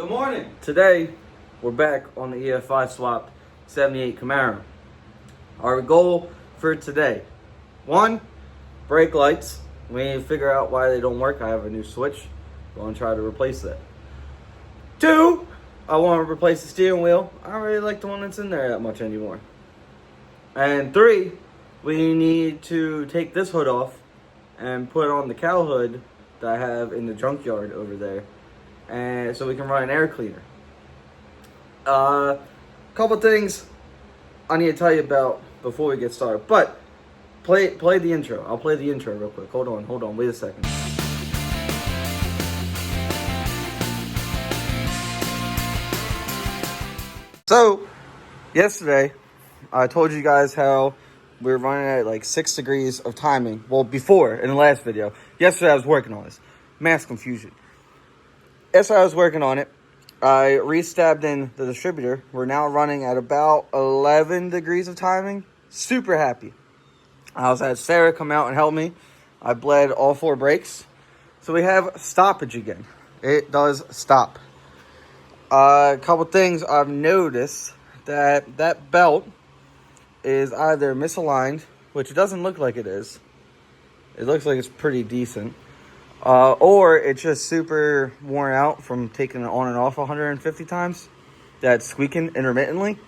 Good morning. Today, we're back on the EFI swap 78 Camaro. Our goal for today, 1, brake lights. We need to figure out why they don't work. I have a new switch. I'm going to try to replace that. 2, I want to replace the steering wheel. I don't really like the one that's in there that much anymore. And 3, we need to take this hood off and put on the cowl hood that I have in the junkyard over there, and so we can run an air cleaner. Couple things I need to tell you about before we get started, but play the intro. I'll play the intro real quick. Hold on, wait a second. So, yesterday, I told you guys how we were running at like 6 degrees of timing. Well, before, in the last video. Yesterday I was working on this. Mass confusion. Yesterday I was working on it. I re-stabbed in the distributor. We're now running at about 11 degrees of timing. Super happy. I also had Sarah come out and help me. I bled all 4 brakes. So we have stoppage again. It does stop. A couple things I've noticed, that belt is either misaligned, which it doesn't look like it is. It looks like it's pretty decent. Or it's just super worn out from taking it on and off 150 times. That's squeaking intermittently.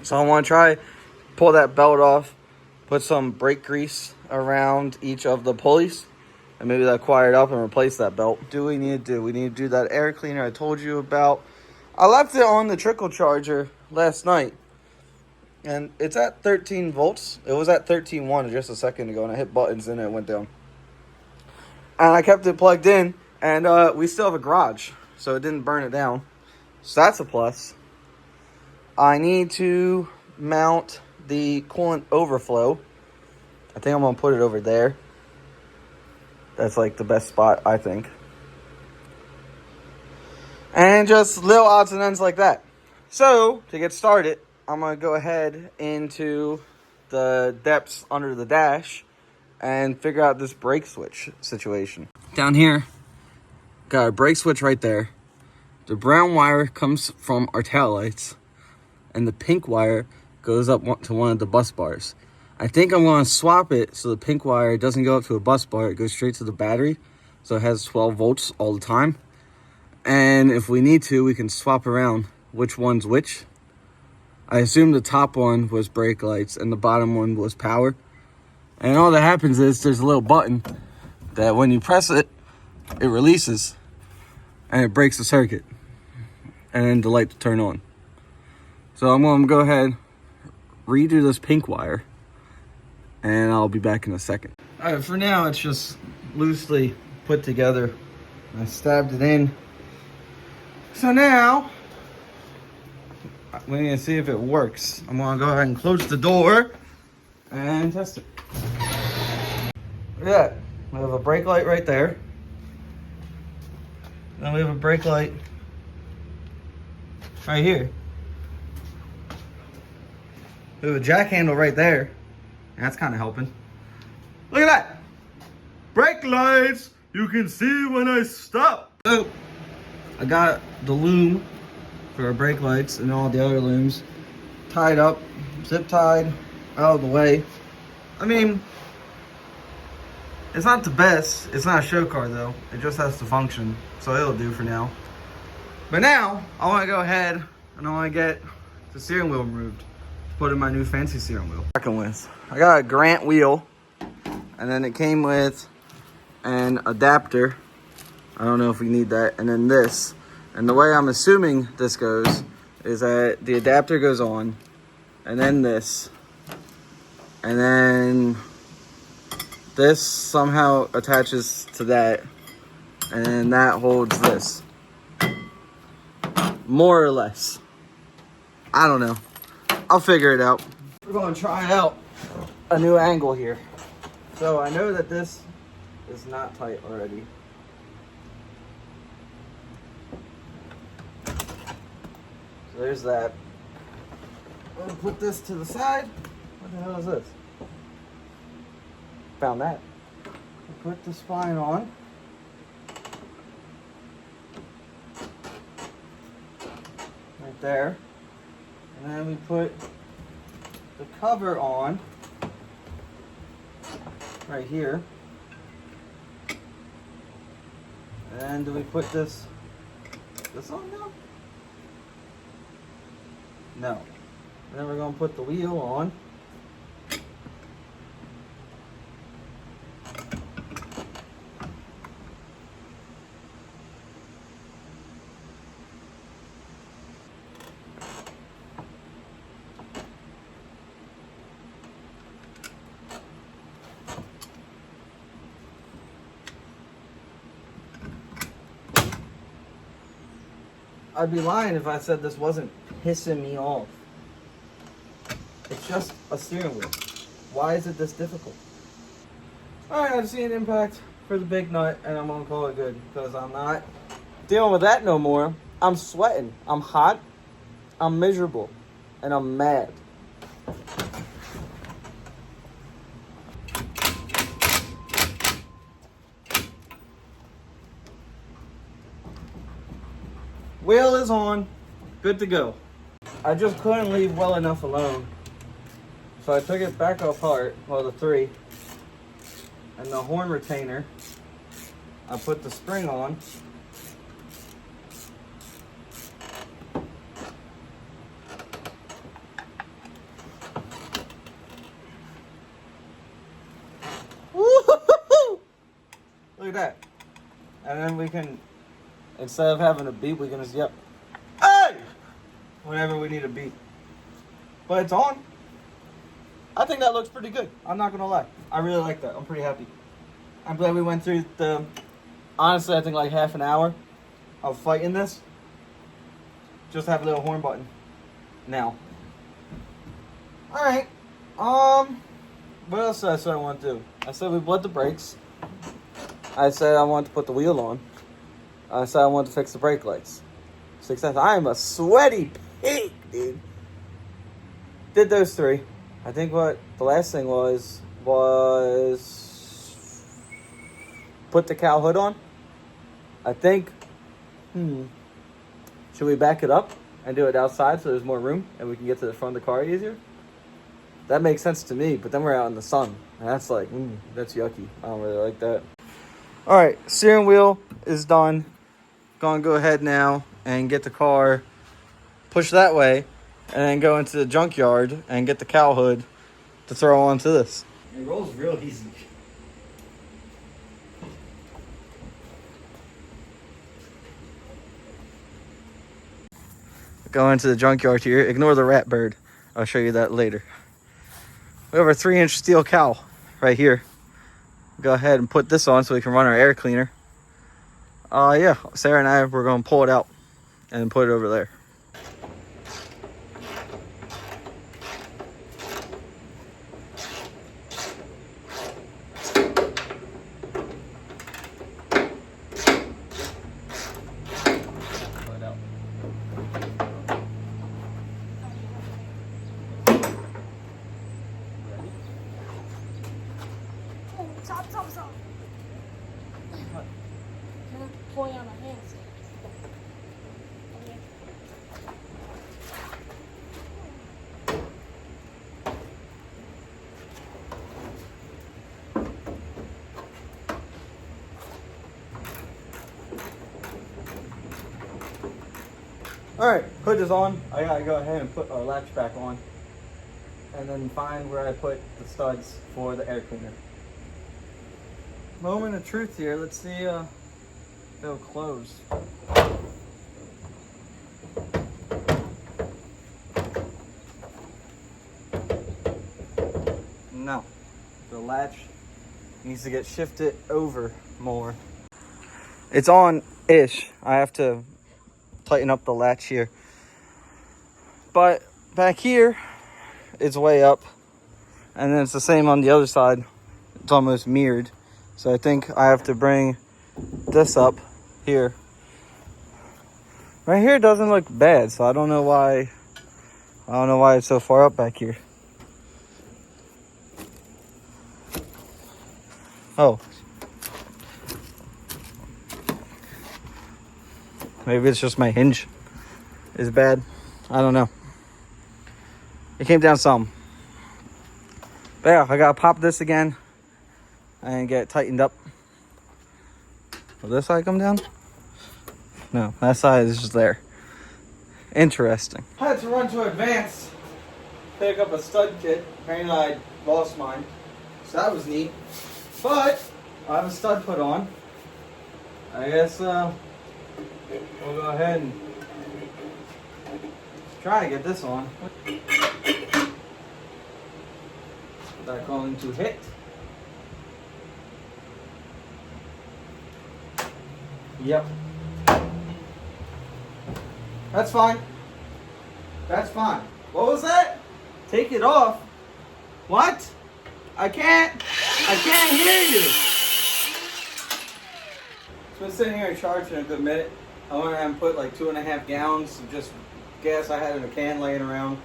So I want to try pull that belt off, put some brake grease around each of the pulleys, and maybe that quiet up and replace that belt. We need to do that air cleaner I told you about. I left it on the trickle charger last night, and it's at 13 volts. It was at 13.1 just a second ago, and I hit buttons and it went down. And I kept it plugged in, and we still have a garage, so it didn't burn it down. So that's a plus. I need to mount the coolant overflow. I think I'm going to put it over there. That's like the best spot, I think. And just little odds and ends like that. So, to get started, I'm going to go ahead into the depths under the dash and figure out this brake switch situation. Down here, got a brake switch right there. The brown wire comes from our tail lights, and the pink wire goes up to one of the bus bars. I think I'm going to swap it so the pink wire doesn't go up to a bus bar. It goes straight to the battery, so it has 12 volts all the time. And if we need to, we can swap around which one's which. I assume the top one was brake lights and the bottom one was power. And all that happens is there's a little button that when you press it, it releases and it breaks the circuit. And then the light will turn on. So I'm going to go ahead, redo this pink wire, and I'll be back in a second. All right, for now, it's just loosely put together. I stabbed it in. So now, we need to see if it works. I'm going to go ahead and close the door and test it. Look at that. We have a brake light right there. Then we have a brake light right here. We have a jack handle right there. That's kind of helping. Look at that. Brake lights. You can see when I stop. So, I got the loom for our brake lights and all the other looms tied up, zip tied, out of the way. I mean, it's not the best. It's not a show car though. It just has to function, so it'll do for now. But now, I want to go ahead and I want to get the steering wheel removed to put in my new fancy steering wheel. I got a Grant wheel, and then it came with an adapter. I don't know if we need that. And then this. And the way I'm assuming this goes is that the adapter goes on, and then this. And then this somehow attaches to that. And then that holds this. More or less. I don't know. I'll figure it out. We're going to try out a new angle here. So I know that this is not tight already. So there's that. I'm gonna put this to the side. What the hell is this? Found that. Put the spine on. there. And then we put the cover on right here. And do we put this on now? No. And then we're going to put the wheel on. I'd be lying if I said this wasn't pissing me off. It's just a steering wheel. Why is it this difficult? Alright, I've seen impact for the big nut and I'm gonna call it good because I'm not dealing with that no more. I'm sweating. I'm hot. I'm miserable. And I'm mad. Wheel is on. Good to go. I just couldn't leave well enough alone. So I took it back apart, well, the three. And the horn retainer, I put the spring on. Woo-hoo-hoo-hoo! Look at that. And then we can, instead of having a beep, we can just yell, "Hey!" whenever we need a beep. But it's on. I think that looks pretty good. I'm not gonna lie. I really like that. I'm pretty happy. I'm glad we went through the, honestly, I think like half an hour of fighting this. Just have a little horn button now. All right. What else did I say I want to do? I said we bled the brakes. I said I wanted to put the wheel on. I said I wanted to fix the brake lights. Success. I am a sweaty pig, dude. Did those three. I think what the last thing was put the cowl hood on. I think, should we back it up and do it outside so there's more room and we can get to the front of the car easier? That makes sense to me, but then we're out in the sun. And that's like, that's yucky. I don't really like that. All right, steering wheel is done. Gonna go ahead now and get the car pushed that way and then go into the junkyard and get the cowl hood to throw onto this. It rolls real easy. Go into the junkyard here. Ignore the rat bird. I'll show you that later. We have our 3-inch steel cowl right here. Go ahead and put this on so we can run our air cleaner. Yeah, Sarah and I, we're going to pull it out and put it over there. Stop. What? Can I pull you on my hands? Alright, hood is on. I gotta go ahead and put our latch back on. And then find where I put the studs for the air cleaner. Moment of truth here. Let's see if it'll close. No. The latch needs to get shifted over more. It's on-ish. I have to tighten up the latch here. But back here, it's way up. And then it's the same on the other side. It's almost mirrored. So I think I have to bring this up here. Right here doesn't look bad, so I don't know why it's so far up back here. Oh. Maybe it's just my hinge is bad. I don't know. It came down some. But yeah, I gotta pop this again and get it tightened up. Will this side come down? No, that side is just there. Interesting. I had to run to Advance, pick up a stud kit. Apparently I lost mine, so that was neat. But I have a stud put on. I guess we'll go ahead and try to get this on. Is that going to hit? Yep. That's fine. That's fine. What was that? Take it off. What? I can't hear you. It's been sitting here and charging a good minute. I went ahead and put like 2.5 gallons of just gas I had in a can laying around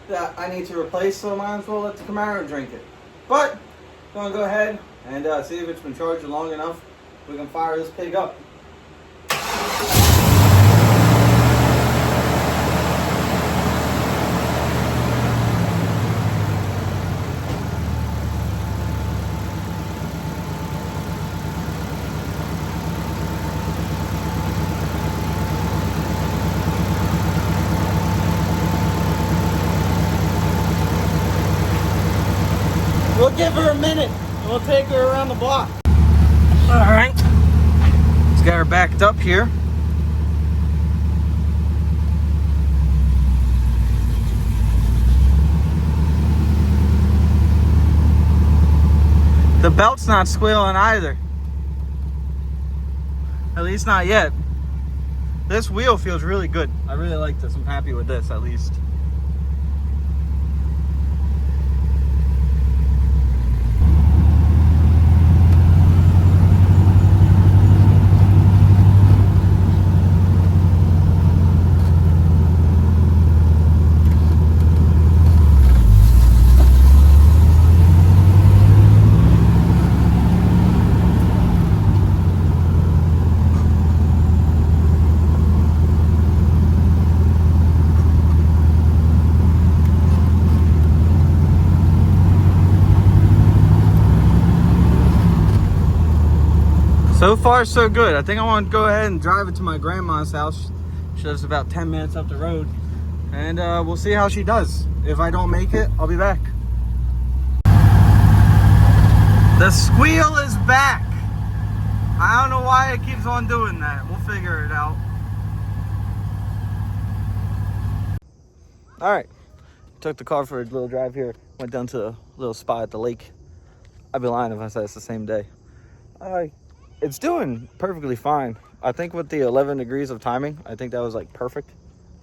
that I need to replace, so I might as well let the Camaro drink it. But I'm gonna go ahead and see if it's been charging long enough. We can fire this pig up. We'll give her a minute and we'll take her around the block. Alright. Let's get her backed up here. The belt's not squealing either. At least not yet. This wheel feels really good. I really like this. I'm happy with this at least. So far, so good. I think I want to go ahead and drive it to my grandma's house. She lives about 10 minutes up the road. And we'll see how she does. If I don't make it, I'll be back. The squeal is back. I don't know why it keeps on doing that. We'll figure it out. All right. Took the car for a little drive here. Went down to a little spot at the lake. I'd be lying if I said it's the same day. It's doing perfectly fine. I think with the 11 degrees of timing, I think that was like perfect.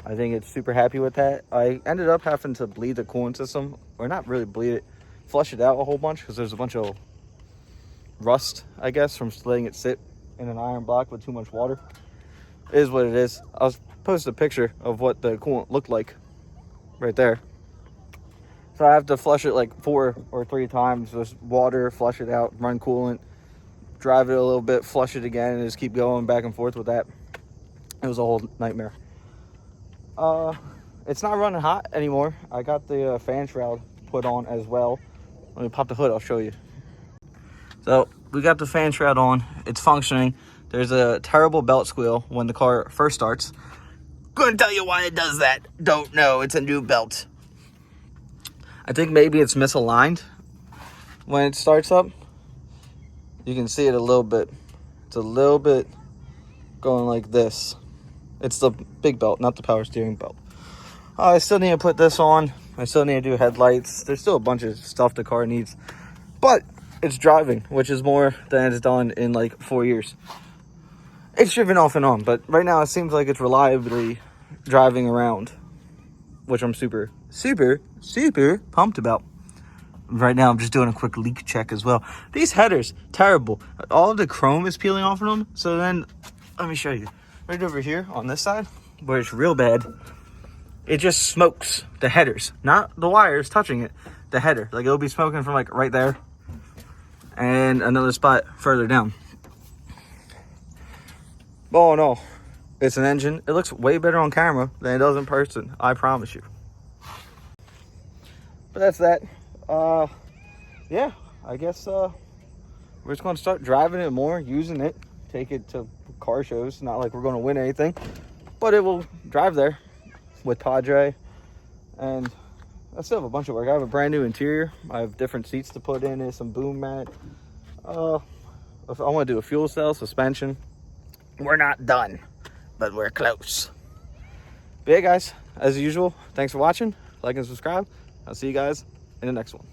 I think it's super happy with that. I ended up having to bleed the coolant system, or not really bleed it, flush it out a whole bunch because there's a bunch of rust, I guess, from letting it sit in an iron block with too much water. It is what it is. I'll post a picture of what the coolant looked like right there. So I have to flush it like 4 or 3 times, just water, flush it out, run coolant, drive it a little bit, flush it again, and just keep going back and forth with that. It was a whole nightmare. It's not running hot anymore. I got the fan shroud put on as well. Let me pop the hood, I'll show you. So we got the fan shroud on. It's functioning. There's a terrible belt squeal when the car first starts. Couldn't tell you why it does that. Don't know. It's a new belt. I think maybe it's misaligned when it starts up. You can see it a little bit. It's a little bit going like this. It's the big belt, not the power steering belt. I still need to put this on. I still need to do headlights. There's still a bunch of stuff the car needs. But it's driving, which is more than it's done in like 4 years. It's driven off and on, but right now it seems like it's reliably driving around, which I'm super, super, super pumped about. Right now, I'm just doing a quick leak check as well. These headers, terrible. All of the chrome is peeling off of them. So then, let me show you. Right over here on this side, where it's real bad, it just smokes the headers. Not the wires touching it, the header. Like, it'll be smoking from, like, right there. And another spot further down. Oh, no. It's an engine. It looks way better on camera than it does in person. I promise you. But that's that. Yeah, I guess we're just going to start driving it more, using it, take it to car shows. Not like we're going to win anything, but it will drive there with Padre. And I still have a bunch of work. I have a brand new interior. I have different seats to put in it, some boom mat. I want to do a fuel cell, suspension. We're not done, but we're close. But yeah, guys, as usual, thanks for watching. Like and subscribe. I'll see you guys in the next one.